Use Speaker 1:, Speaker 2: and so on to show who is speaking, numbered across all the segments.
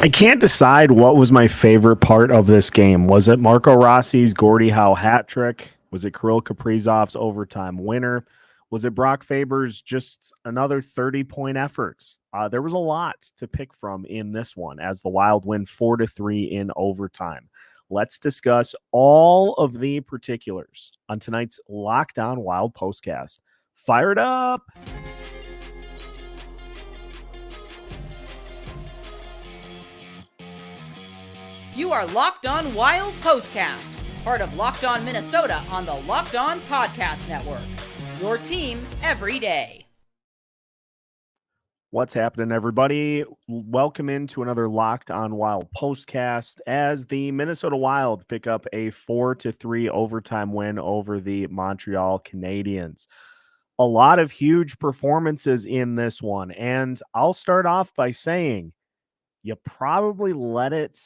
Speaker 1: I can't decide what was my favorite part of this game. Was it Marco Rossi's Gordie Howe hat trick? Was it Kirill Kaprizov's overtime winner? Was it Brock Faber's just another 30-point effort? There was a lot to pick from in this one as the Wild win 4-3 in overtime. Let's discuss all of the particulars on tonight's Locked On Wild postcast. Fire it up!
Speaker 2: You are Locked On Wild Postcast, part of Locked On Minnesota on the Locked On Podcast Network. Your team every day.
Speaker 1: What's happening, everybody? Welcome into another Locked On Wild postcast as the Minnesota Wild pick up a 4-3 overtime win over the Montreal Canadiens. A lot of huge performances in this one, and I'll start off by saying you probably let it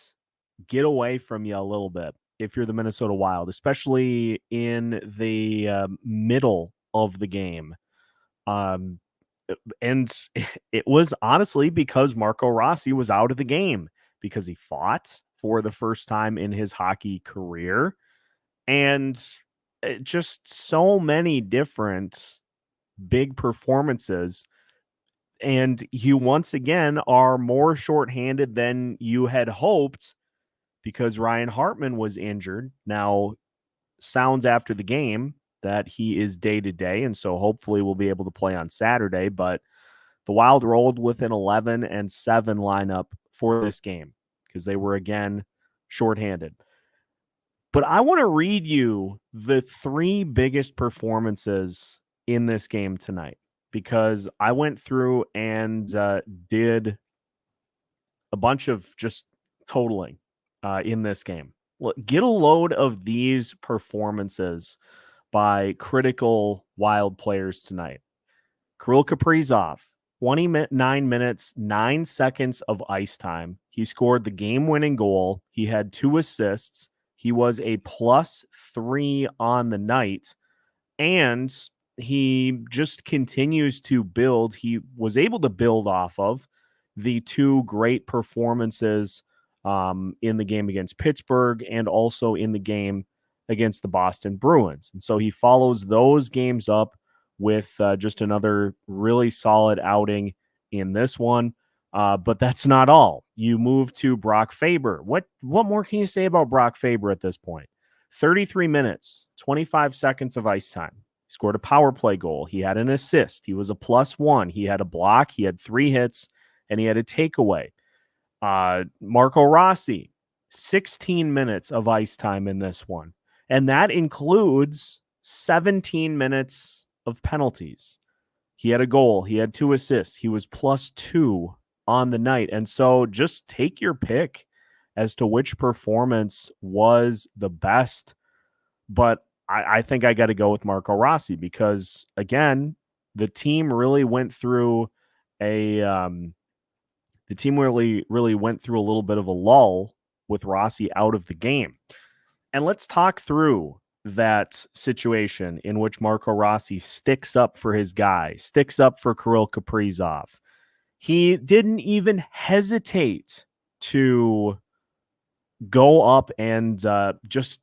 Speaker 1: get away from you a little bit if you're the Minnesota Wild, especially in the middle of the game. And it was honestly because Marco Rossi was out of the game because he fought for the first time in his hockey career. And just so many different big performances. And you once again are more shorthanded than you had hoped because Ryan Hartman was injured. Now, sounds after the game that he is day-to-day, and so hopefully we'll be able to play on Saturday, but the Wild rolled with an 11-7 lineup for this game because they were, again, shorthanded. But I want to read you the three biggest performances in this game tonight because I went through and did a bunch of just totaling in this game. Look, get a load of these performances by critical Wild players tonight. Kirill Kaprizov, 29 minutes, 9 seconds of ice time. He scored the game-winning goal. He had 2 assists. He was a +3 on the night, and he just continues to build. He was able to build off of the 2 great performances in the game against Pittsburgh and also in the game against the Boston Bruins. And so he follows those games up with just another really solid outing in this one. But that's not all. You move to Brock Faber. What more can you say about Brock Faber at this point? 33 minutes, 25 seconds of ice time. He scored a power play goal. He had an assist. He was a +1. He had a block. He had 3 hits, and he had a takeaway. Marco Rossi, 16 minutes of ice time in this one. And that includes 17 minutes of penalties. He had a goal. He had 2 assists. He was +2 on the night. And so just take your pick as to which performance was the best. But I think I got to go with Marco Rossi because, again, the team really went through really went through a little bit of a lull with Rossi out of the game. And let's talk through that situation in which Marco Rossi sticks up for his guy, sticks up for Kirill Kaprizov. He didn't even hesitate to go up and just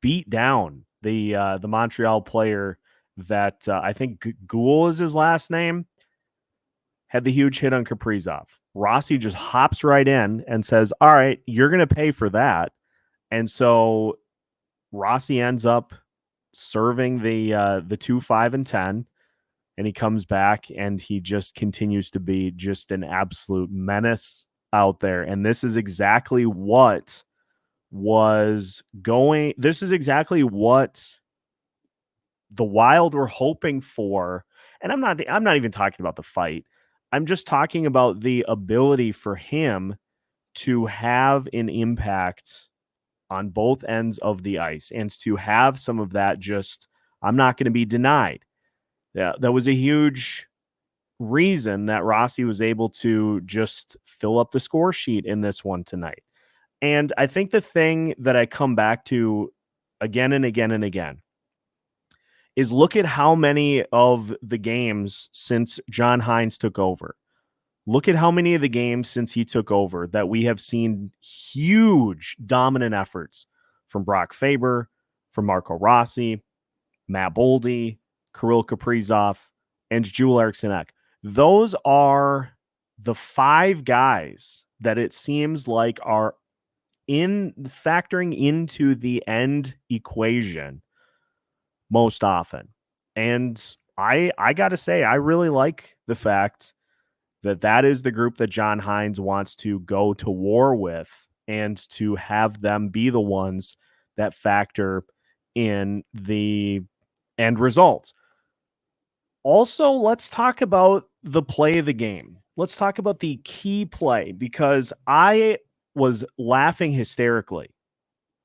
Speaker 1: beat down the Montreal player that I think Gould is his last name, had the huge hit on Kaprizov. Rossi just hops right in and says, all right, you're going to pay for that. And so Rossi ends up serving the 2, 5, and 10, and he comes back and he just continues to be just an absolute menace out there. And this is exactly what this is exactly what the Wild were hoping for. And I'm not even talking about the fight. I'm just talking about the ability for him to have an impact on both ends of the ice and to have some of that just, I'm not going to be denied. Yeah, that was a huge reason that Rossi was able to just fill up the score sheet in this one tonight. And I think the thing that I come back to again and again and again is look at how many of the games since John Hynes took over. Look at how many of the games since he took over that we have seen huge dominant efforts from Brock Faber, from Marco Rossi, Matt Boldy, Kirill Kaprizov, and Joel Eriksson. Those are the 5 guys that it seems like are factoring into the end equation most often. And I got to say, I really like the fact that is the group that John Hynes wants to go to war with, and to have them be the ones that factor in the end results. Also, let's talk about the play of the game. Let's talk about the key play, because I was laughing hysterically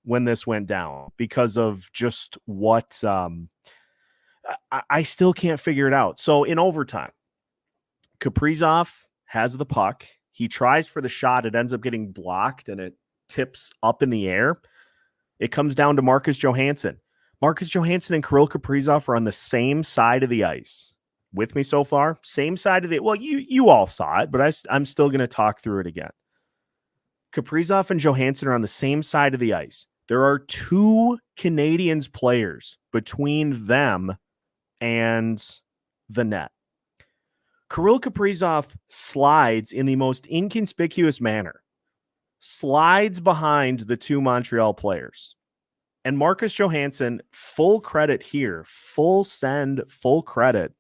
Speaker 1: when this went down because of just what I still can't figure it out. So in overtime, Kaprizov has the puck. He tries for the shot. It ends up getting blocked, and it tips up in the air. It comes down to Marcus Johansson. Marcus Johansson and Kirill Kaprizov are on the same side of the ice. With me so far? Same side of the... Well, you all saw it, but I'm still going to talk through it again. Kaprizov and Johansson are on the same side of the ice. There are 2 Canadiens players between them and the net. Kirill Kaprizov slides in the most inconspicuous manner, slides behind the 2 Montreal players. And Marcus Johansson, full credit here, full send, full credit.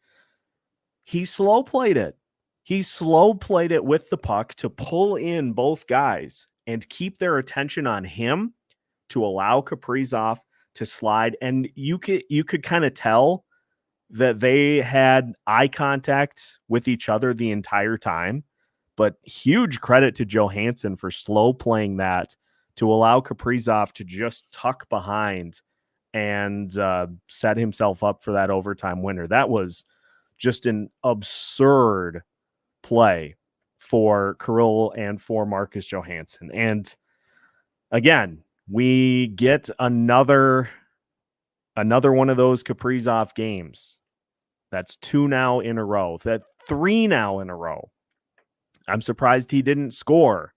Speaker 1: He slow played it. He slow played it with the puck to pull in both guys and keep their attention on him to allow Kaprizov to slide. And you could kind of tell that they had eye contact with each other the entire time. But huge credit to Johansson for slow playing that to allow Kaprizov to just tuck behind and set himself up for that overtime winner. That was just an absurd play for Kirill and for Marcus Johansson. And again, we get another one of those Kaprizov games. That's 2 now in a row. That's 3 now in a row. I'm surprised he didn't score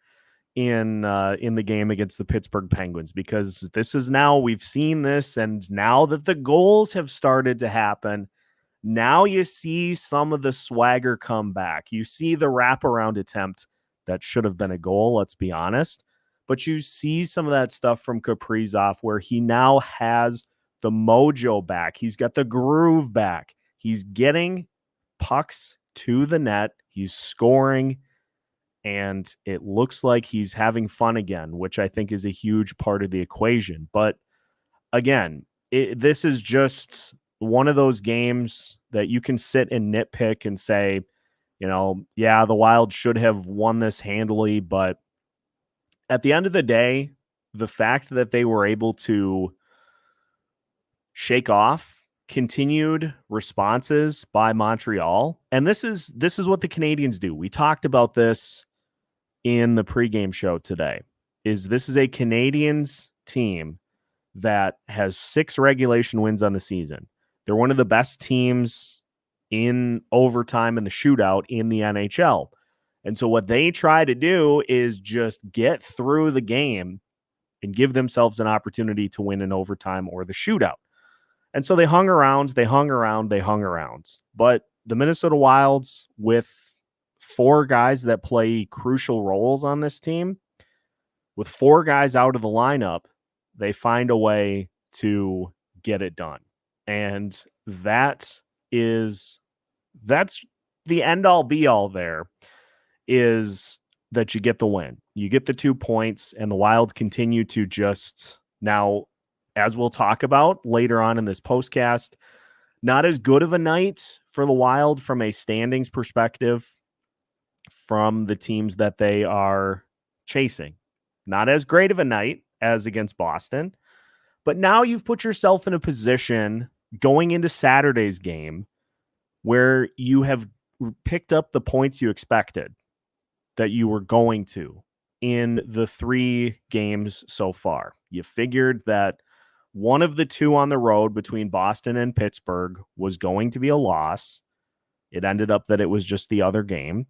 Speaker 1: in the game against the Pittsburgh Penguins, because this is now, we've seen this, and now that the goals have started to happen, now you see some of the swagger come back. You see the wraparound attempt that should have been a goal, let's be honest. But you see some of that stuff from Kaprizov where he now has the mojo back. He's got the groove back. He's getting pucks to the net. He's scoring. And it looks like he's having fun again, which I think is a huge part of the equation. But again, this is just one of those games that you can sit and nitpick and say, yeah, the Wild should have won this handily. But at the end of the day, the fact that they were able to shake off continued responses by Montreal, and this is what the Canadiens do. We talked about this in the pregame show today. This is a Canadiens team that has 6 regulation wins on the season. They're one of the best teams in overtime and the shootout in the NHL. And so what they try to do is just get through the game and give themselves an opportunity to win in overtime or the shootout. And so they hung around. But the Minnesota Wilds, with 4 guys that play crucial roles on this team, with 4 guys out of the lineup, they find a way to get it done. And that's the end all be all there, is that you get the win. You get the 2 points, and the Wilds continue to just, now, as we'll talk about later on in this postcast, not as good of a night for the Wild from a standings perspective from the teams that they are chasing. Not as great of a night as against Boston, but now you've put yourself in a position going into Saturday's game where you have picked up the points you expected that you were going to in the 3 games so far. You figured that one of the 2 on the road between Boston and Pittsburgh was going to be a loss. It ended up that it was just the other game.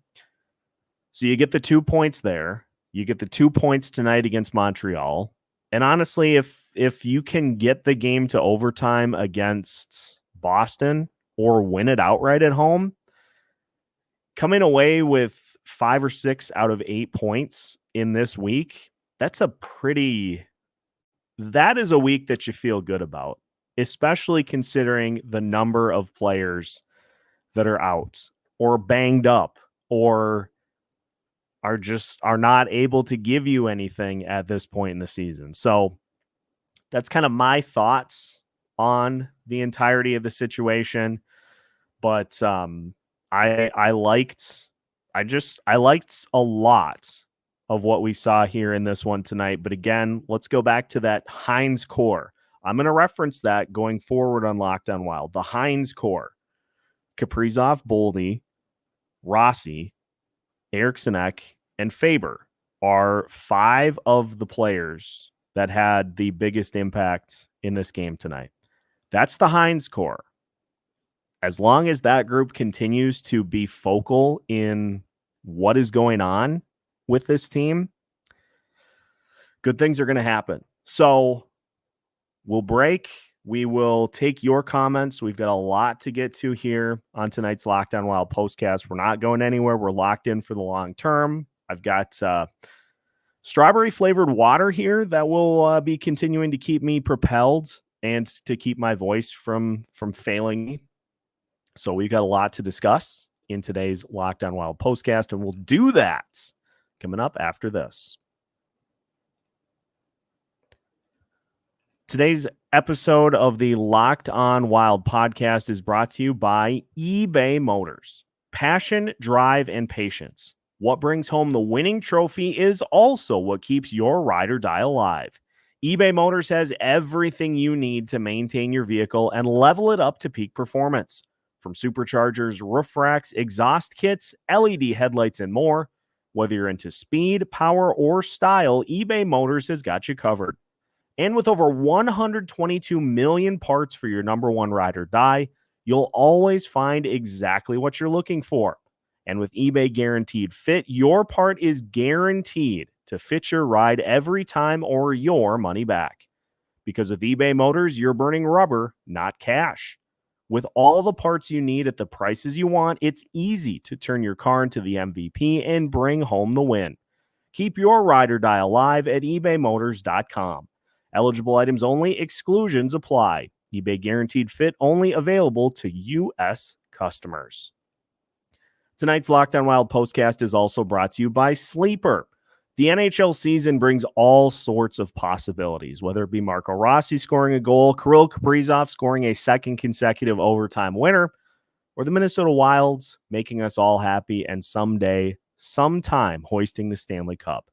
Speaker 1: So you get the 2 points there. You get the 2 points tonight against Montreal. And honestly, if you can get the game to overtime against Boston or win it outright at home, coming away with 5 or 6 out of 8 points in this week, that is a week that you feel good about, especially considering the number of players that are out or banged up or are not able to give you anything at this point in the season. So that's kind of my thoughts on the entirety of the situation. But I liked a lot of what we saw here in this one tonight. But again, let's go back to that Hynes core. I'm going to reference that going forward on Locked On Wild. The Hynes core: Kaprizov, Boldy, Rossi, Eriksson, and Faber are 5 of the players that had the biggest impact in this game tonight. That's the Hynes core. As long as that group continues to be focal in what is going on with this team, good things are going to happen. So we'll break. We will take your comments. We've got a lot to get to here on tonight's Locked On Wild postcast. We're not going anywhere. We're locked in for the long term. I've got strawberry flavored water here that will be continuing to keep me propelled and to keep my voice from failing me. So we've got a lot to discuss in today's Locked On Wild postcast, and we'll do that coming up after this. Today's episode of the Locked On Wild podcast is brought to you by eBay Motors. Passion, drive, and patience. What brings home the winning trophy is also what keeps your ride or die alive. eBay Motors has everything you need to maintain your vehicle and level it up to peak performance. From superchargers, roof racks, exhaust kits, LED headlights, and more. Whether you're into speed, power, or style, eBay Motors has got you covered. And with over 122 million parts for your number one ride or die, you'll always find exactly what you're looking for. And with eBay Guaranteed Fit, your part is guaranteed to fit your ride every time or your money back. Because with eBay Motors, you're burning rubber, not cash. With all the parts you need at the prices you want, it's easy to turn your car into the MVP and bring home the win. Keep your ride or die alive at ebaymotors.com. Eligible items only. Exclusions apply. eBay Guaranteed Fit only available to U.S. customers. Tonight's Locked On Wild postcast is also brought to you by Sleeper. The NHL season brings all sorts of possibilities, whether it be Marco Rossi scoring a goal, Kirill Kaprizov scoring a second consecutive overtime winner, or the Minnesota Wilds making us all happy and sometime hoisting the Stanley Cup.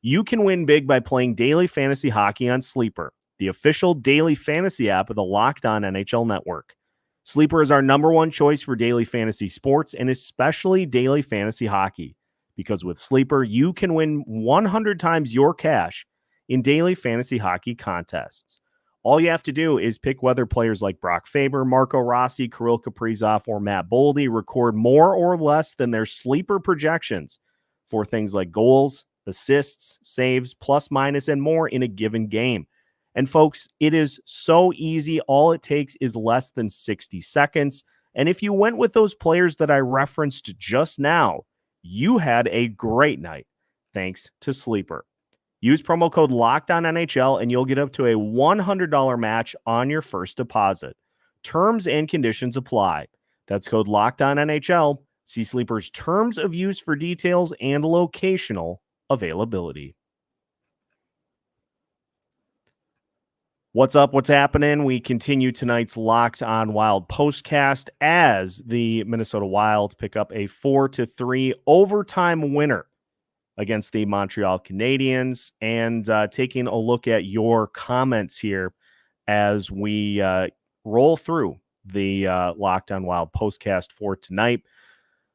Speaker 1: You can win big by playing daily fantasy hockey on Sleeper, the official daily fantasy app of the Locked On NHL Network. Sleeper is our number one choice for daily fantasy sports and especially daily fantasy hockey. Because with Sleeper, you can win 100 times your cash in daily fantasy hockey contests. All you have to do is pick whether players like Brock Faber, Marco Rossi, Kirill Kaprizov, or Matt Boldy record more or less than their Sleeper projections for things like goals, assists, saves, plus, minus, and more in a given game. And folks, it is so easy. All it takes is less than 60 seconds. And if you went with those players that I referenced just now, you had a great night thanks to Sleeper. Use promo code LOCKEDONNHL and you'll get up to a $100 match on your first deposit. Terms and conditions apply. That's code LOCKEDONNHL. See Sleeper's terms of use for details and locational availability. What's up? What's happening? We continue tonight's Locked On Wild postcast as the Minnesota Wild pick up a 4-3 overtime winner against the Montreal Canadiens, and taking a look at your comments here as we roll through the Locked On Wild postcast for tonight.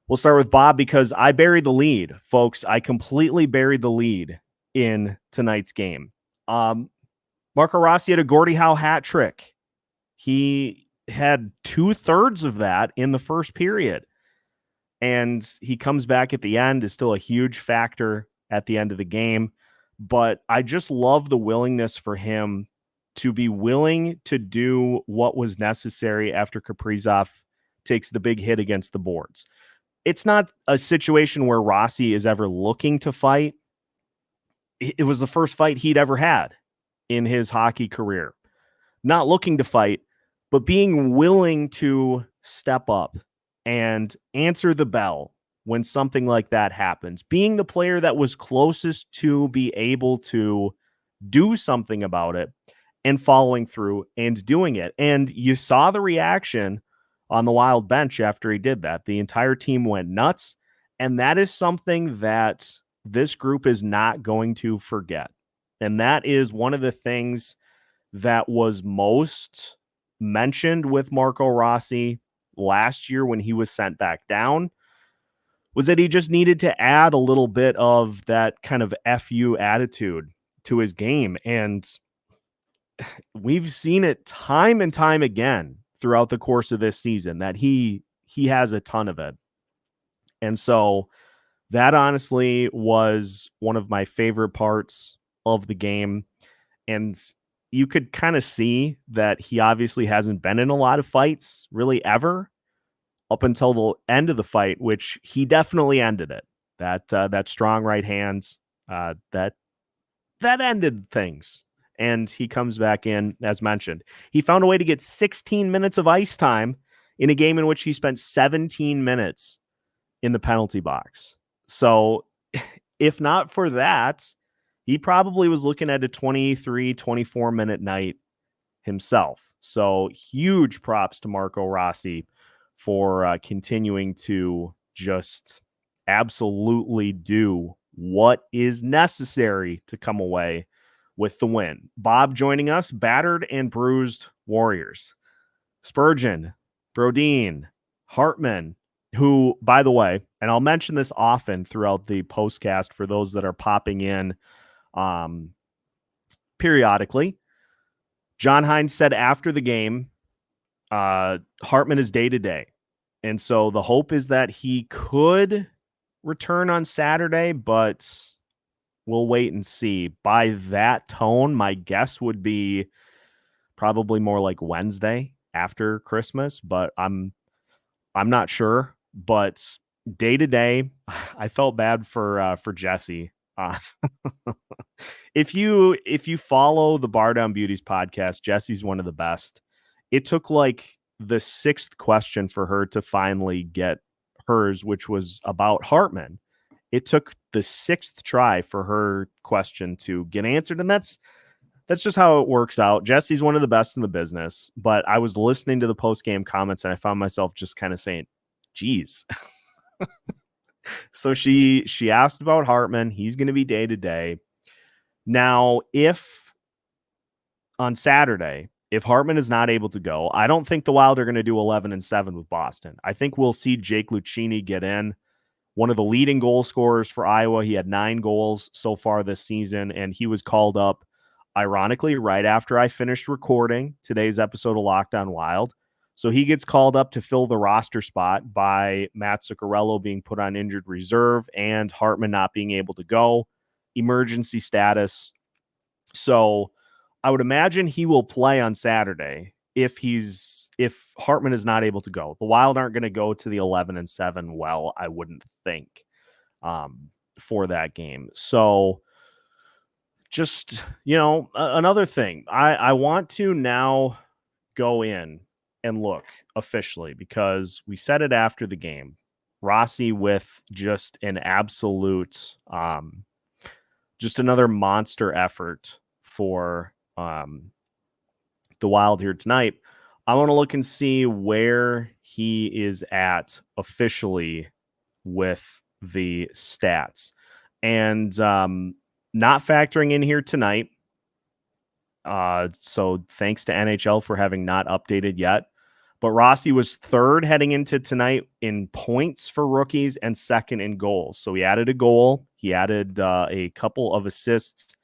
Speaker 1: We'll start with Bob because I buried the lead, folks. I completely buried the lead in tonight's game. Marco Rossi had a Gordie Howe hat trick. He had 2/3 of that in the first period. And he comes back at the end, is still a huge factor at the end of the game. But I just love the willingness for him to be willing to do what was necessary after Kaprizov takes the big hit against the boards. It's not a situation where Rossi is ever looking to fight. It was the first fight he'd ever had in his hockey career. Not looking to fight, but being willing to step up and answer the bell when something like that happens. Being the player that was closest to be able to do something about it and following through and doing it. And you saw the reaction on the Wild bench after he did that. The entire team went nuts. And that is something that this group is not going to forget. And that is one of the things that was most mentioned with Marco Rossi last year when he was sent back down, was that he just needed to add a little bit of that kind of FU attitude to his game. And we've seen it time and time again throughout the course of this season that he has a ton of it. And so that honestly was one of my favorite parts of the game. And you could kind of see that he obviously hasn't been in a lot of fights really ever up until the end of the fight, which he definitely ended it. That strong right hand, that ended things. And he comes back in, as mentioned. He found a way to get 16 minutes of ice time in a game in which he spent 17 minutes in the penalty box. So if not for that, he probably was looking at a 23, 24-minute night himself. So huge props to Marco Rossi for continuing to just absolutely do what is necessary to come away with the win. Bob joining us, battered and bruised Warriors. Spurgeon, Brodin, Hartman, who, by the way, and I'll mention this often throughout the postcast for those that are popping in periodically. John Hynes said after the game, Hartman is day-to-day. And so the hope is that he could return on Saturday, but we'll wait and see. By that tone, my guess would be probably more like Wednesday after Christmas, but I'm not sure. But day to day, I felt bad for Jesse. If you follow the Bar Down Beauties podcast, Jesse's one of the best. It took like the sixth question for her to finally get hers, which was about Hartman. It took the sixth try for her question to get answered, and that's just how it works out. Jesse's one of the best in the business, but I was listening to the post-game comments and I found myself just kind of saying, geez. So she asked about Hartman. He's going to be day to day. Now, if on Saturday, if Hartman is not able to go, I don't think the Wild are going to do 11-7 with Boston. I think we'll see Jake Lucchini get in, one of the leading goal scorers for Iowa. He had 9 goals so far this season, and he was called up, ironically, right after I finished recording today's episode of Locked On Wild. So he gets called up to fill the roster spot by Matt Zuccarello being put on injured reserve and Hartman not being able to go. Emergency status. So I would imagine he will play on Saturday if Hartman is not able to go. The Wild aren't going to go to the 11-7 well, I wouldn't think, for that game. So just, another thing. I want to now go in and look officially, because we said it after the game. Rossi with just an absolute, just another monster effort for the Wild here tonight. I want to look and see where he is at officially with the stats. And not factoring in here tonight. So thanks to NHL for having not updated yet. But Rossi was third heading into tonight in points for rookies and second in goals. So he added a goal. He added a couple of assists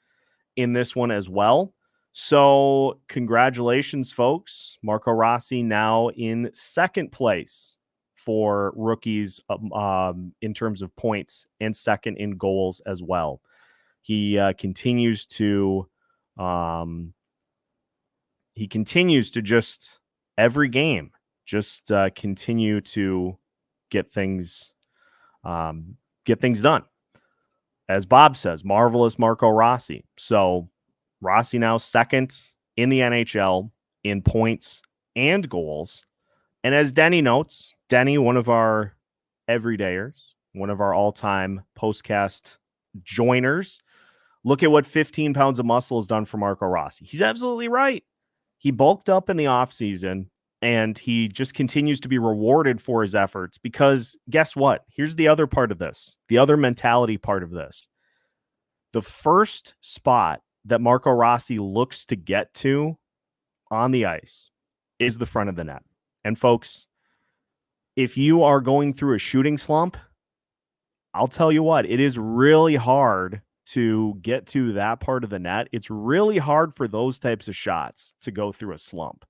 Speaker 1: in this one as well. So congratulations, folks. Marco Rossi now in second place for rookies in terms of points and second in goals as well. He continues to just every game just continue to get things done. As Bob says, marvelous Marco Rossi. So Rossi now second in the NHL in points and goals. And as Denny notes, Denny, one of our everydayers, one of our all-time postcast joiners, look at what 15 pounds of muscle has done for Marco Rossi. He's absolutely right. He bulked up in the offseason, and he just continues to be rewarded for his efforts because guess what? Here's the other part of this, the other mentality part of this. The first spot that Marco Rossi looks to get to on the ice is the front of the net. And folks, if you are going through a shooting slump, I'll tell you what, it is really hard to get to that part of the net. It's really hard for those types of shots to go through a slump.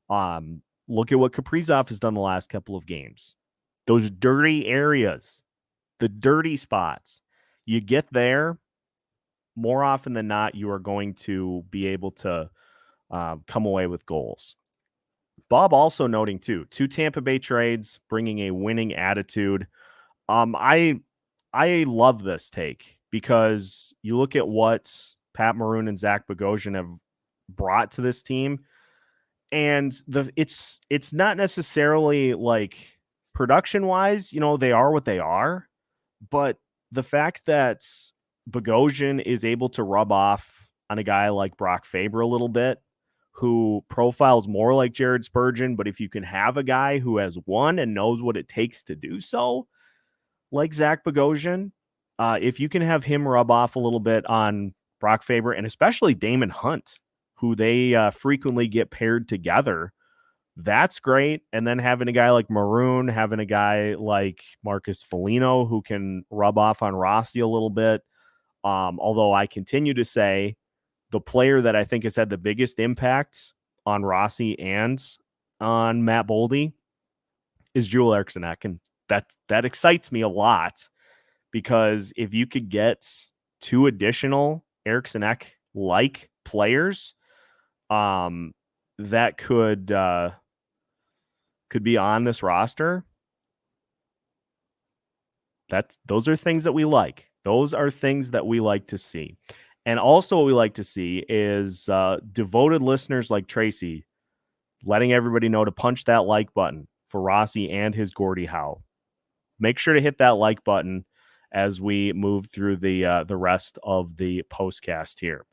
Speaker 1: Look at what Kaprizov has done the last couple of games. Those dirty areas, the dirty spots, you get there, more often than not, you are going to be able to come away with goals. Bob also noting, too, 2 Tampa Bay trades, bringing a winning attitude. I love this take because you look at what Pat Maroon and Zach Bogosian have brought to this team, and it's not necessarily like production-wise, they are what they are, but the fact that Bogosian is able to rub off on a guy like Brock Faber a little bit, who profiles more like Jared Spurgeon, but if you can have a guy who has won and knows what it takes to do so, like Zach Bogosian, if you can have him rub off a little bit on Brock Faber and especially Damon Hunt, who they frequently get paired together, that's great. And then having a guy like Maroon, having a guy like Marcus Foligno who can rub off on Rossi a little bit. Although I continue to say the player that I think has had the biggest impact on Rossi and on Matt Boldy is Joel Eriksson Ek. And that excites me a lot because if you could get 2 additional Eriksson Ek like players, that could be on this roster. Those are things that we like. Those are things that we like to see. And also what we like to see is devoted listeners like Tracy letting everybody know to punch that like button for Rossi and his Gordie Howe. Make sure to hit that like button as we move through the rest of the postcast here.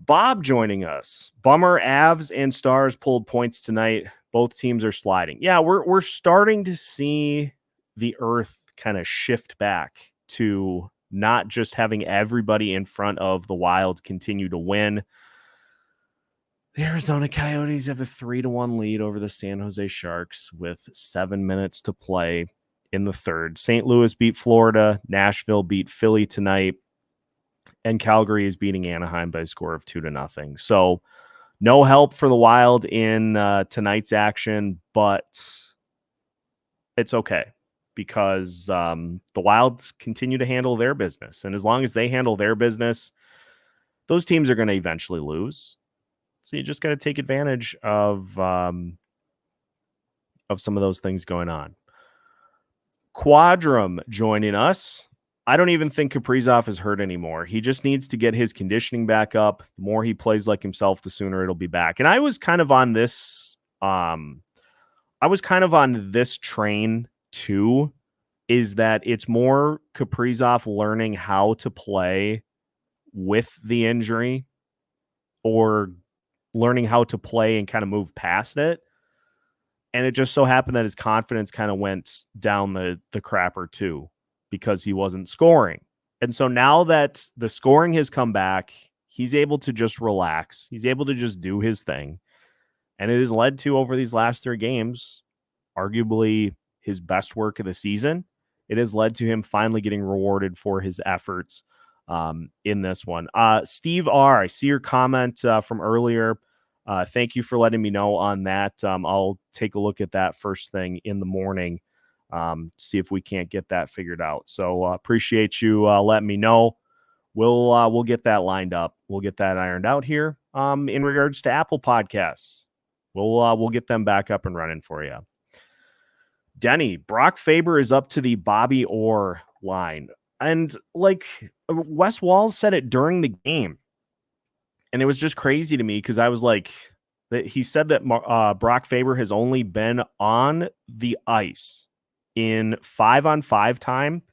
Speaker 1: Bob joining us. Bummer, Avs and Stars pulled points tonight. Both teams are sliding. Yeah, we're starting to see the earth kind of shift back to not just having everybody in front of the Wild continue to win. The Arizona Coyotes have a 3-1 lead over the San Jose Sharks with 7 minutes to play in the third. St. Louis beat Florida. Nashville beat Philly tonight. And Calgary is beating Anaheim by a score of 2-0. So no help for the Wild in tonight's action, but it's okay because the Wilds continue to handle their business. And as long as they handle their business, those teams are going to eventually lose. So you just got to take advantage of some of those things going on. Quadrum joining us. I don't even think Kaprizov is hurt anymore. He just needs to get his conditioning back up. The more he plays like himself, the sooner it'll be back. And I was kind of on this train too, is that it's more Kaprizov learning how to play with the injury or learning how to play and kind of move past it. And it just so happened that his confidence kind of went down the crapper too, because he wasn't scoring. And so now that the scoring has come back, he's able to just relax. He's able to just do his thing. And it has led to, over these last 3 games, arguably his best work of the season. It has led to him finally getting rewarded for his efforts in this one. Steve R., I see your comment from earlier. Thank you for letting me know on that. I'll take a look at that first thing in the morning, see if we can't get that figured out. So appreciate you letting me know. We'll get that lined up. We'll get that ironed out here. In regards to Apple Podcasts, we'll get them back up and running for you. Denny, Brock Faber is up to the Bobby Orr line. And like Wes Walls said it during the game. And it was just crazy to me because I was like, he said that Brock Faber has only been on the ice in 5-on-5 time.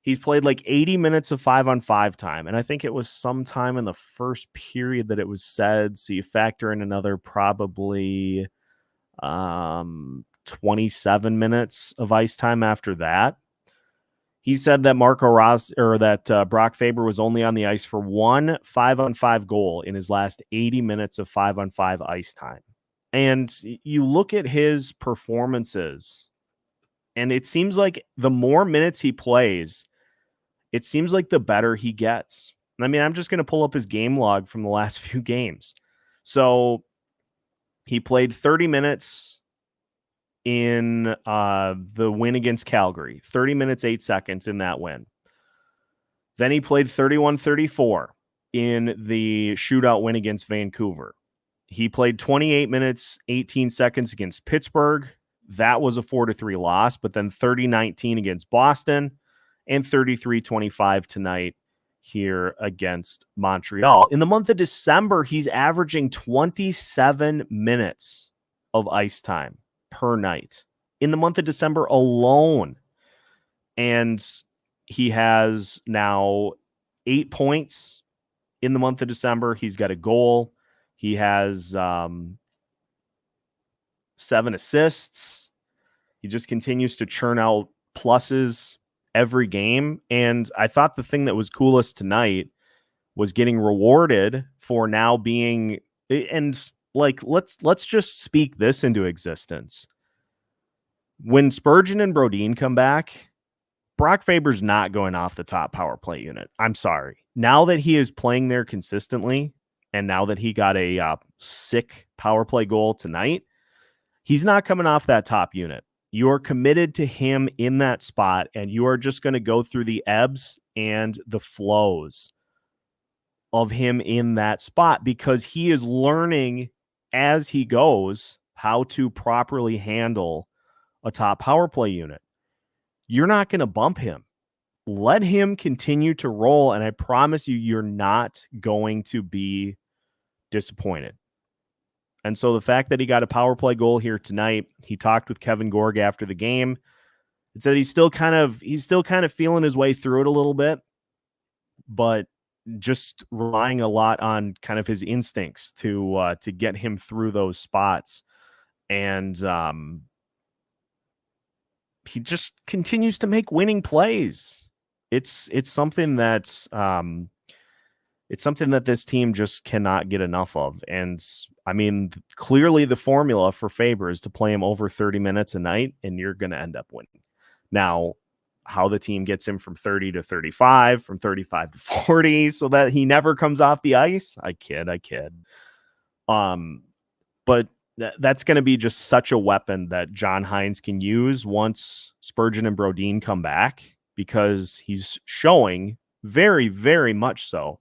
Speaker 1: He's played like 80 minutes of 5-on-5 time. And I think it was sometime in the first period that it was said. So you factor in another probably 27 minutes of ice time after that. He said that Marco Rossi or that Brock Faber was only on the ice for one 5-on-5 goal in his last 80 minutes of 5-on-5 ice time. And you look at his performances, and it seems like the more minutes he plays, it seems like the better he gets. I mean, I'm just going to pull up his game log from the last few games. So he played 30 minutes in the win against Calgary, 30 minutes, 8 seconds in that win. Then he played 31-34 in the shootout win against Vancouver. He played 28 minutes, 18 seconds against Pittsburgh. That was a 4-3 loss, but then 30-19 against Boston and 33-25 tonight here against Montreal. In the month of December, he's averaging 27 minutes of ice time per night in the month of December alone. And he has now 8 points in the month of December. He's got a goal. He has 7 assists. He just continues to churn out pluses every game. And I thought the thing that was coolest tonight was getting rewarded for now being, and like, let's just speak this into existence. When Spurgeon and Brodin come back, Brock Faber's not going off the top power play unit. I'm sorry. Now that he is playing there consistently, and now that he got a sick power play goal tonight, he's not coming off that top unit. You are committed to him in that spot, and you are just going to go through the ebbs and the flows of him in that spot because he is learning as he goes how to properly handle a top power play unit. You're not going to bump him. Let him continue to roll, and I promise you, you're not going to be disappointed. And so the fact that he got a power play goal here tonight, he talked with Kevin Gorg after the game. It said he's still kind of feeling his way through it a little bit, but just relying a lot on kind of his instincts to get him through those spots. And he just continues to make winning plays. It's something that this team just cannot get enough of. And I mean, clearly the formula for Faber is to play him over 30 minutes a night, and you're going to end up winning. Now, how the team gets him from 30 to 35, from 35 to 40, so that he never comes off the ice, I kid. But that's going to be just such a weapon that John Hynes can use once Spurgeon and Brodin come back, because he's showing very, very much so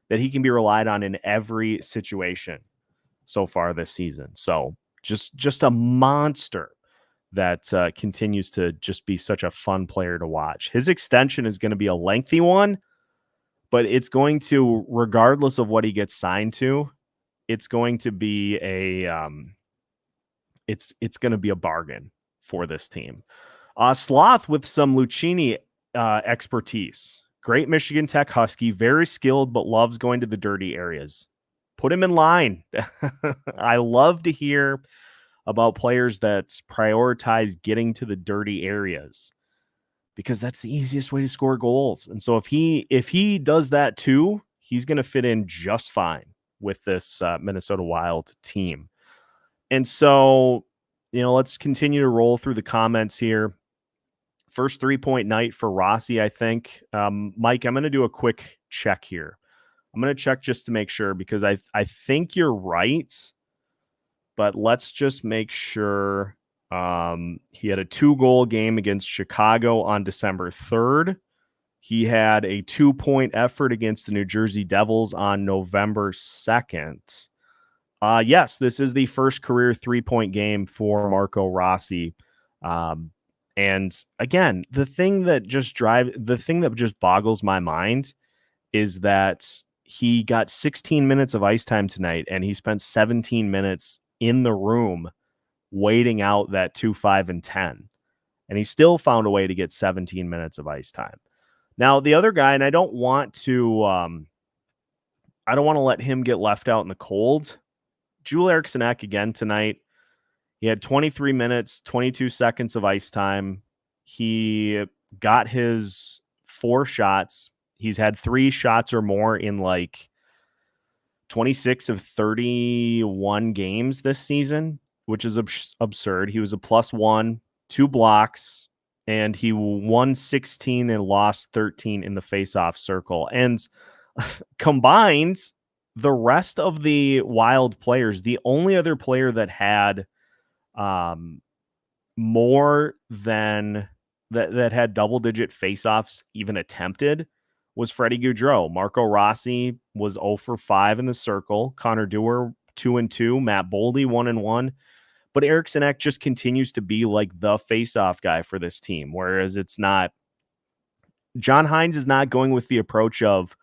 Speaker 1: that he can be relied on in every situation so far this season. So just a monster that continues to just be such a fun player to watch. His extension is going to be a lengthy one, but it's going to, regardless of what he gets signed to, it's going to be it's going to be a bargain for this team. Sloth with some Lucchini expertise. Great Michigan Tech Husky, very skilled, but loves going to the dirty areas. Put him in line. I love to hear about players that prioritize getting to the dirty areas, because that's the easiest way to score goals. And so if he does that too, he's going to fit in just fine with this Minnesota Wild team. And so, let's continue to roll through the comments here. First 3-point night for Rossi, I think. Mike, I'm going to do a quick check here. I'm going to check just to make sure, because I think you're right. but let's just make sure. He had a 2-goal game against Chicago on December 3rd. He had a 2-point effort against the New Jersey Devils on November 2nd. Yes, this is the first career 3-point game for Marco Rossi. And again, the thing that just boggles my mind is that he got 16 minutes of ice time tonight, and he spent 17 minutes in the room waiting out that 2, 5, and 10. And he still found a way to get 17 minutes of ice time. Now, the other guy, and I don't want to let him get left out in the cold. Joel Eriksson Ek again tonight. He had 23 minutes, 22 seconds of ice time. He got his 4 shots. He's had 3 shots or more in like 26 of 31 games this season, which is absurd. He was a +1, 2 blocks, and he won 16 and lost 13 in the faceoff circle. And combined, the rest of the Wild players, the only other player that had more than that had double-digit faceoffs even attempted was Freddie Gaudreau. Marco Rossi was 0 for 5 in the circle. Connor Dewar 2-2. Matt Boldy 1-1. But Eriksson Ek just continues to be like the faceoff guy for this team, whereas it's not. John Hynes is not going with the approach of,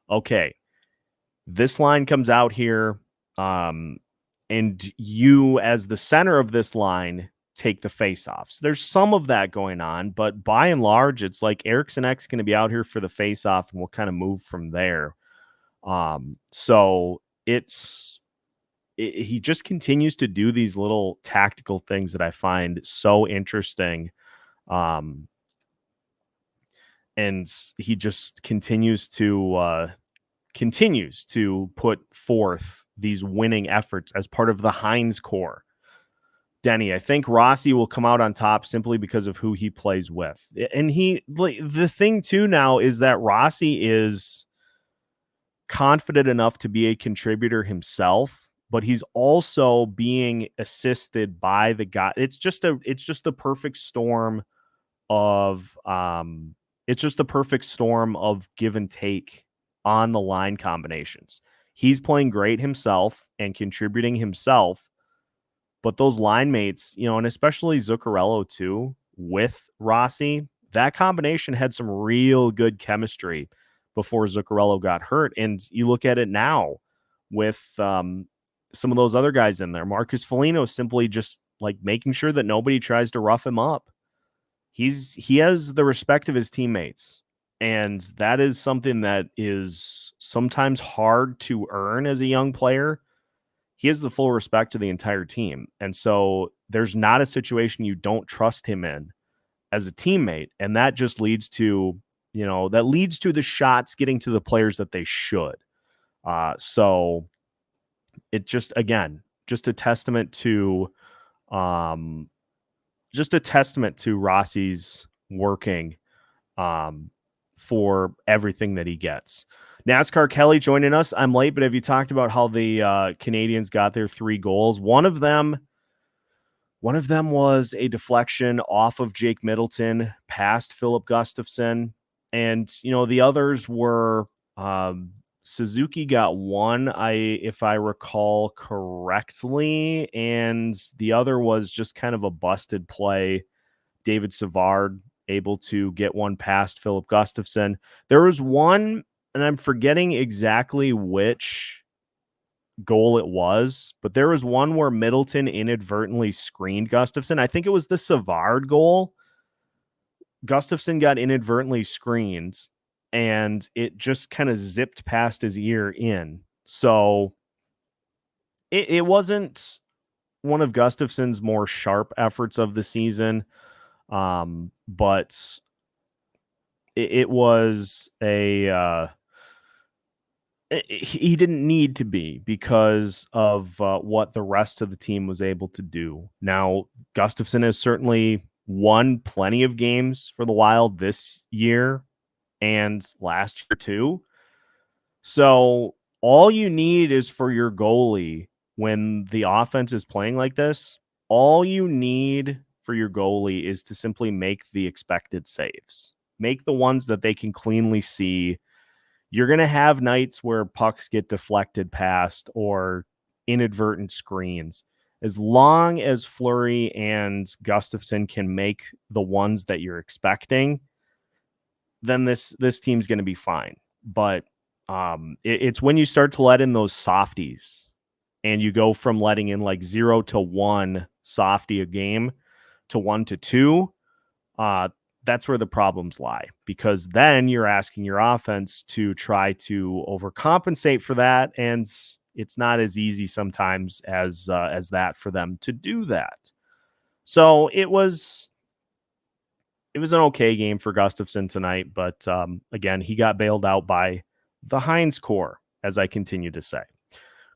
Speaker 1: okay, this line comes out here, and you as the center of this line take the faceoffs. There's some of that going on, but by and large, it's like Eriksson Ek's going to be out here for the faceoff, and we'll kind of move from there. So he just continues to do these little tactical things that I find so interesting. And he just continues to put forth these winning efforts as part of the Hynes core. Denny, I think Rossi will come out on top simply because of who he plays with. And the thing too now is that Rossi is confident enough to be a contributor himself, but he's also being assisted by the guy. It's just the perfect storm of give and take on the line combinations. He's playing great himself and contributing himself, but those line mates, and especially Zuccarello too, with Rossi, that combination had some real good chemistry before Zuccarello got hurt. And you look at it now with some of those other guys in there. Marcus Foligno simply just like making sure that nobody tries to rough him up. He has the respect of his teammates, and that is something that is sometimes hard to earn as a young player. He has the full respect of the entire team, and so there's not a situation you don't trust him in as a teammate, and that just leads to the shots getting to the players that they should. So it just, again, just a testament to Rossi's working for everything that he gets. NASCAR Kelly joining us. I'm late, but have you talked about how the Canadiens got their 3 goals? One of them was a deflection off of Jake Middleton past Filip Gustavsson. And, the others were Suzuki got one, if I recall correctly, and the other was just kind of a busted play. David Savard able to get one past Filip Gustavsson. There was one, and I'm forgetting exactly which goal it was, but there was one where Middleton inadvertently screened Gustavsson. I think it was the Savard goal. Gustavsson got inadvertently screened, and it just kind of zipped past his ear in. So it wasn't one of Gustafsson's more sharp efforts of the season, but it was he didn't need to be because of what the rest of the team was able to do. Now, Gustavsson has certainly won plenty of games for the Wild this year and last year too. So all you need is for your goalie when the offense is playing like this, all you need for your goalie is to simply make the expected saves. Make the ones that they can cleanly see. You're going to have nights where pucks get deflected past or inadvertent screens. As long as Fleury and Gustavsson can make the ones that you're expecting, then this team's going to be fine. But it's when you start to let in those softies and you go from letting in like 0 to 1 softie a game to 1 to 2, that's where the problems lie, because then you're asking your offense to try to overcompensate for that, and it's not as easy sometimes as that for them to do that. So it was an okay game for Gustafsson tonight, but again, he got bailed out by the Hynes core, as I continue to say.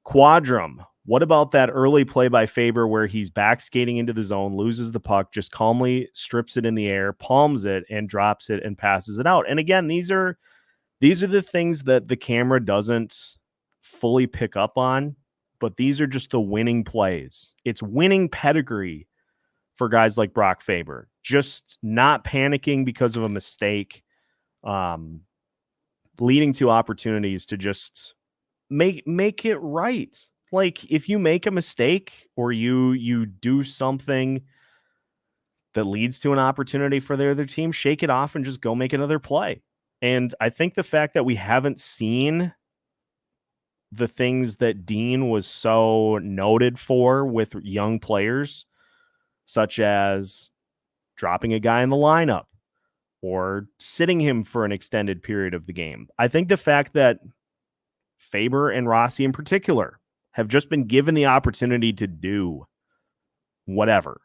Speaker 1: Quadrum, what about that early play by Faber where he's back skating into the zone, loses the puck, just calmly strips it in the air, palms it, and drops it and passes it out? And again, these are the things that the camera doesn't fully pick up on, but these are just the winning plays. It's winning pedigree for guys like Brock Faber, just not panicking because of a mistake, leading to opportunities to just make it right. Like, if you make a mistake or you do something that leads to an opportunity for the other team, shake it off and just go make another play. And I think the fact that we haven't seen the things that Dean was so noted for with young players, such as dropping a guy in the lineup or sitting him for an extended period of the game. I think the fact that Faber and Rossi in particular have just been given the opportunity to do whatever,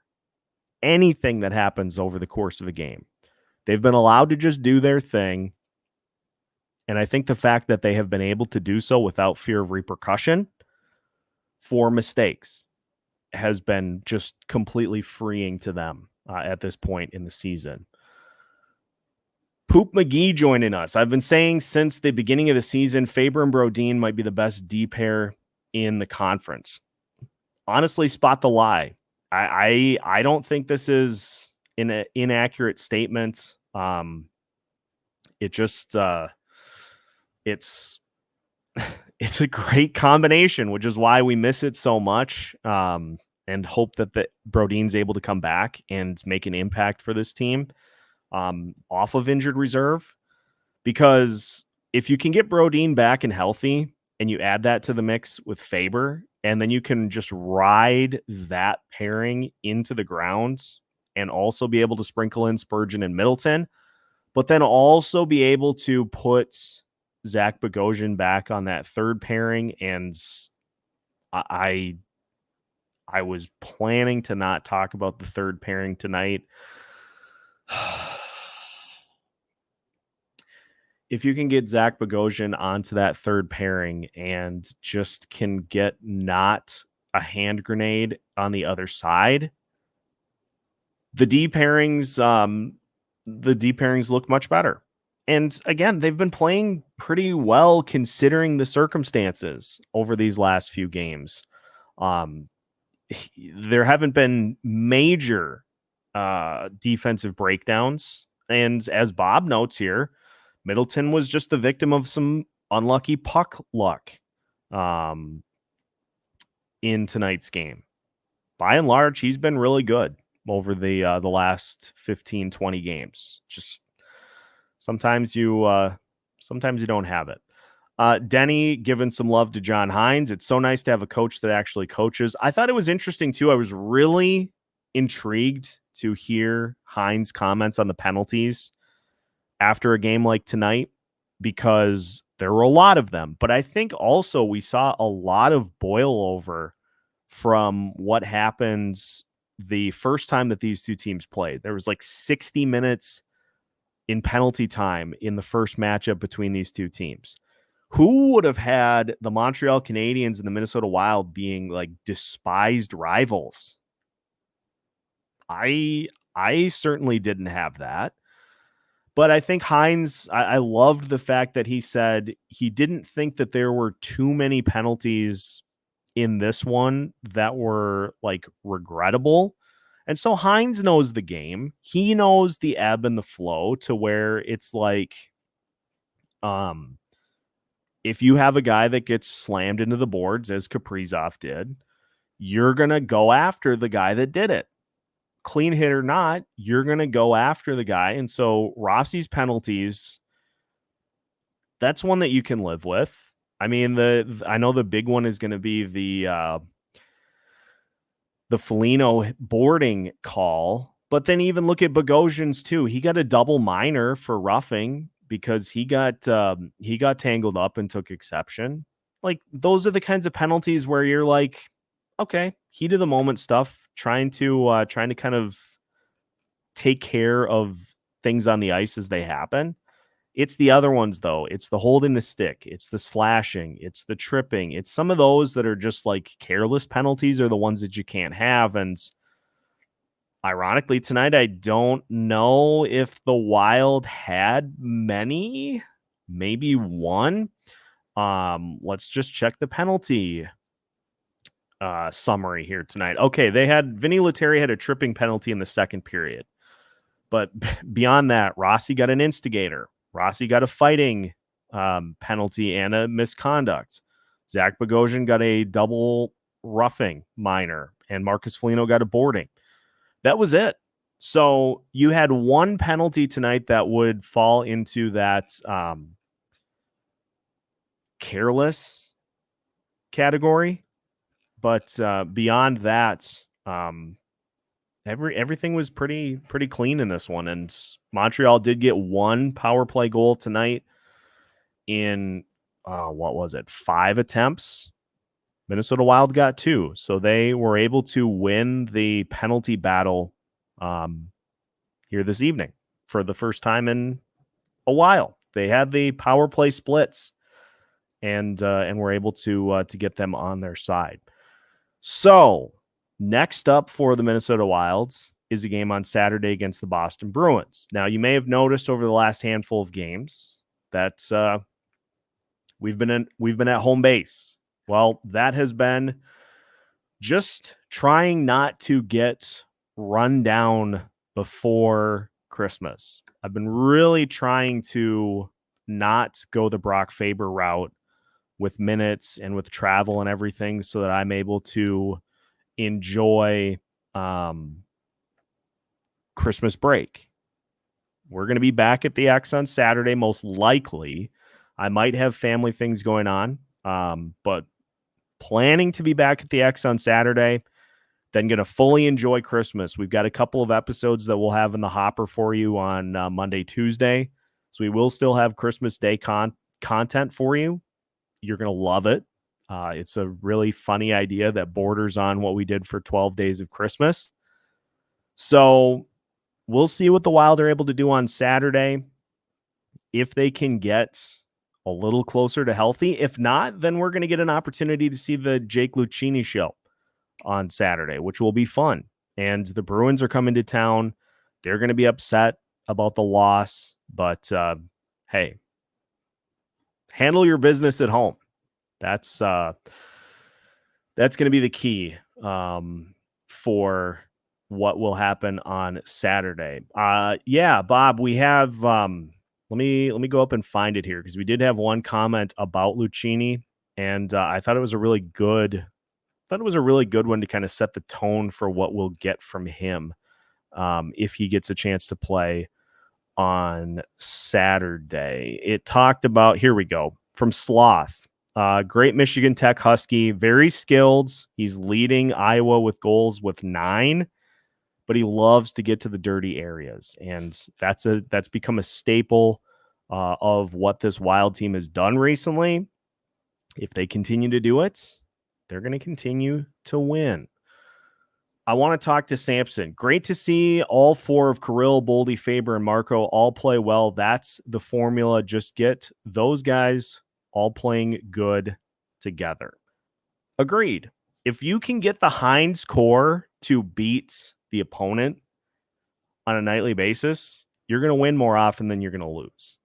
Speaker 1: anything that happens over the course of a game. They've been allowed to just do their thing. And I think the fact that they have been able to do so without fear of repercussion for mistakes has been just completely freeing to them at this point in the season. Poop McGee joining us. I've been saying since the beginning of the season, Faber and Brodin might be the best D pair in the conference. Honestly, spot the lie. I don't think this is an inaccurate statement. It just it's a great combination, which is why we miss it so much. And hope that Brodin's able to come back and make an impact for this team off of injured reserve. Because if you can get Brodin back and healthy and you add that to the mix with Faber, and then you can just ride that pairing into the ground and also be able to sprinkle in Spurgeon and Middleton, but then also be able to put Zach Bogosian back on that third pairing. And I was planning to not talk about the third pairing tonight. If you can get Zach Bogosian onto that third pairing and just can get not a hand grenade on the other side, the D pairings look much better. And again, they've been playing pretty well considering the circumstances over these last few games. There haven't been major defensive breakdowns. And as Bob notes here, Middleton was just the victim of some unlucky puck luck in tonight's game. By and large, he's been really good over the last 15, 20 games. Just sometimes you don't have it. Denny giving some love to John Hynes. It's so nice to have a coach that actually coaches. I thought it was interesting, too. I was really intrigued to hear Hynes' comments on the penalties after a game like tonight, because there were a lot of them. But I think also we saw a lot of boil over from what happens the first time that these two teams played. There was like 60 minutes in penalty time in the first matchup between these two teams. Who would have had the Montreal Canadiens and the Minnesota Wild being like despised rivals? I certainly didn't have that. But I think Hynes, I loved the fact that he said he didn't think that there were too many penalties in this one that were like regrettable. And so Hynes knows the game. He knows the ebb and the flow to where it's like, if you have a guy that gets slammed into the boards as Kaprizov did, you're going to go after the guy that did it. Clean hit or not, you're going to go after the guy. And so Rossi's penalties, that's one that you can live with. I mean, I know the big one is going to be the Foligno boarding call, but then even look at Bogosian's too. He got a double minor for roughing because he got tangled up and took exception. Like, those are the kinds of penalties where you're like, okay, heat of the moment stuff, trying to kind of take care of things on the ice as they happen. It's the other ones, though. It's the holding the stick. It's the slashing. It's the tripping. It's some of those that are just like careless penalties are the ones that you can't have. And ironically, tonight, I don't know if the Wild had many, maybe one. Let's just check the penalty summary here tonight. Okay, Vinny Lettieri had a tripping penalty in the second period. But beyond that, Rossi got an instigator. Rossi got a fighting penalty and a misconduct. Zach Bogosian got a double roughing minor, and Marcus Foligno got a boarding. That was it. So you had one penalty tonight that would fall into that careless category. But beyond that, everything was pretty clean in this one. And Montreal did get one power play goal tonight in, 5 attempts. Minnesota Wild got 2. So they were able to win the penalty battle here this evening for the first time in a while. They had the power play splits and were able to get them on their side. So next up for the Minnesota Wilds is a game on Saturday against the Boston Bruins. Now, you may have noticed over the last handful of games that we've been at home base. Well, that has been just trying not to get run down before Christmas. I've been really trying to not go the Brock Faber route with minutes and with travel and everything so that I'm able to enjoy Christmas break. We're going to be back at the X on Saturday, most likely. I might have family things going on, but planning to be back at the X on Saturday, then going to fully enjoy Christmas. We've got a couple of episodes that we'll have in the hopper for you on Monday, Tuesday. So we will still have Christmas Day content for you. You're going to love it. It's a really funny idea that borders on what we did for 12 days of Christmas. So we'll see what the Wild are able to do on Saturday. If they can get a little closer to healthy. If not, then we're going to get an opportunity to see the Jake Lucchini show on Saturday, which will be fun. And the Bruins are coming to town. They're going to be upset about the loss, but hey, handle your business at home. That's going to be the key for what will happen on Saturday. Yeah, Bob, we have let me go up and find it here because we did have one comment about Lucchini, and I thought it was a really good one to kind of set the tone for what we'll get from him if he gets a chance to play on Saturday. It talked about, here we go, from Sloth. Great Michigan Tech Husky, very skilled. He's leading Iowa with goals with 9, but he loves to get to the dirty areas. And that's become a staple of what this Wild team has done recently. If they continue to do it, they're going to continue to win. I want to talk to Samson. Great to see all 4 of Kirill, Boldy, Faber, and Marco all play well. That's the formula. Just get those guys all playing good together. Agreed. If you can get the Hynes core to beat the opponent on a nightly basis, you're going to win more often than you're going to lose.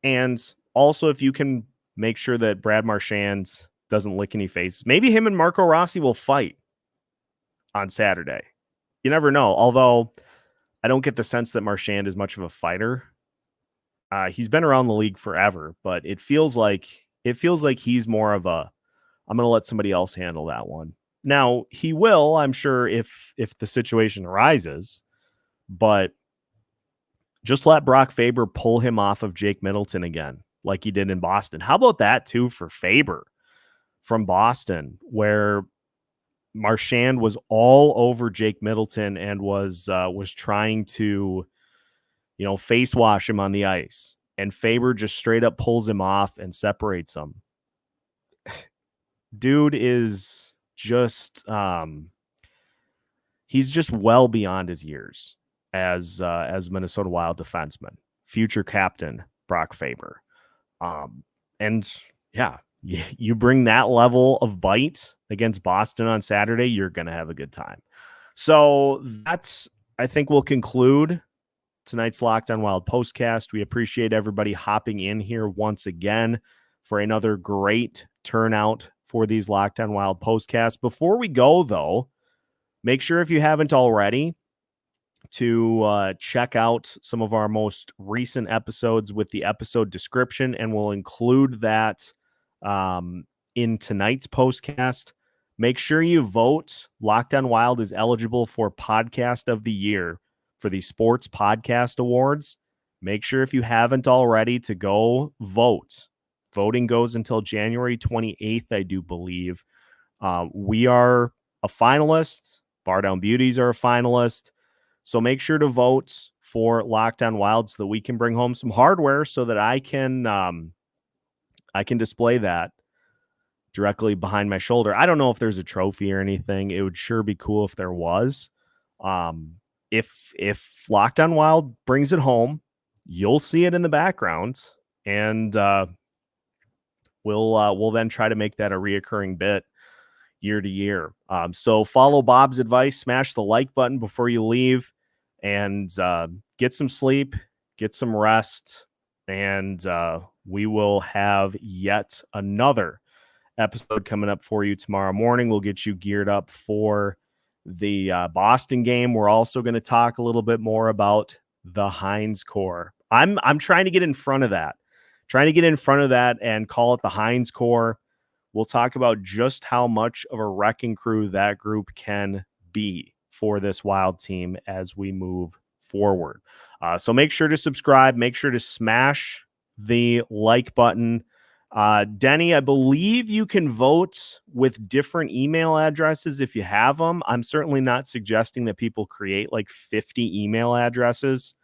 Speaker 1: And also, if you can make sure that Brad Marchand doesn't lick any faces. Maybe him and Marco Rossi will fight on Saturday. You never know. Although I don't get the sense that Marchand is much of a fighter. He's been around the league forever, but it feels like he's more of a, I'm going to let somebody else handle that one. Now, he will, I'm sure, if the situation arises, but just let Brock Faber pull him off of Jake Middleton again, like he did in Boston. How about that, too, for Faber from Boston, where Marchand was all over Jake Middleton and was trying to, face wash him on the ice. And Faber just straight up pulls him off and separates him. Dude is just he's just well beyond his years as Minnesota Wild defenseman, future captain Brock Faber. And yeah, you bring that level of bite against Boston on Saturday, you're going to have a good time. So that's, I think we'll conclude tonight's Locked On Wild postcast. We appreciate everybody hopping in here once again for another great turnout for these Locked On Wild postcasts. Before we go, though, make sure, if you haven't already, to check out some of our most recent episodes with the episode description, and we'll include that in tonight's postcast. Make sure you vote. Locked On Wild is eligible for Podcast of the Year for the Sports Podcast Awards. Make sure, if you haven't already, to go vote. Voting goes until January 28th, I do believe. We are a finalist. Bar Down Beauties are a finalist. So make sure to vote for Locked On Wild so that we can bring home some hardware so that I can display that directly behind my shoulder. I don't know if there's a trophy or anything. It would sure be cool if there was. If Locked On Wild brings it home, you'll see it in the background, and we'll then try to make that a reoccurring bit year to year. So follow Bob's advice, smash the like button before you leave, and get some sleep, get some rest, and we will have yet another episode coming up for you tomorrow morning. We'll get you geared up for the Boston game. We're also going to talk a little bit more about the Hynes core. I'm trying to get in front of that, and call it the Hynes core. We'll talk about just how much of a wrecking crew that group can be for this Wild team as we move forward. So make sure to subscribe. Make sure to smash the like button. Denny, I believe you can vote with different email addresses if you have them. I'm certainly not suggesting that people create like 50 email addresses,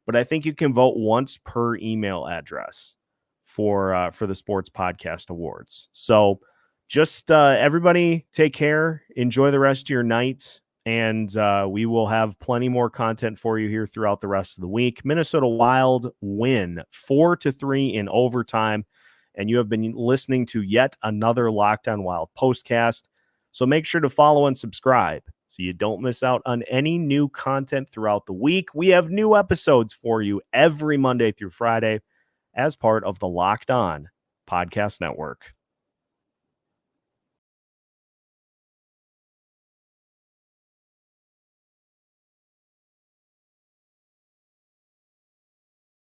Speaker 1: but I think you can vote once per email address for the Sports Podcast Awards. So just everybody take care, enjoy the rest of your night, and we will have plenty more content for you here throughout the rest of the week. Minnesota Wild win 4-3 in overtime, and you have been listening to yet another Locked On Wild postcast. So make sure to follow and subscribe so you don't miss out on any new content throughout the week. We have new episodes for you every Monday through Friday as part of the Locked On Podcast Network.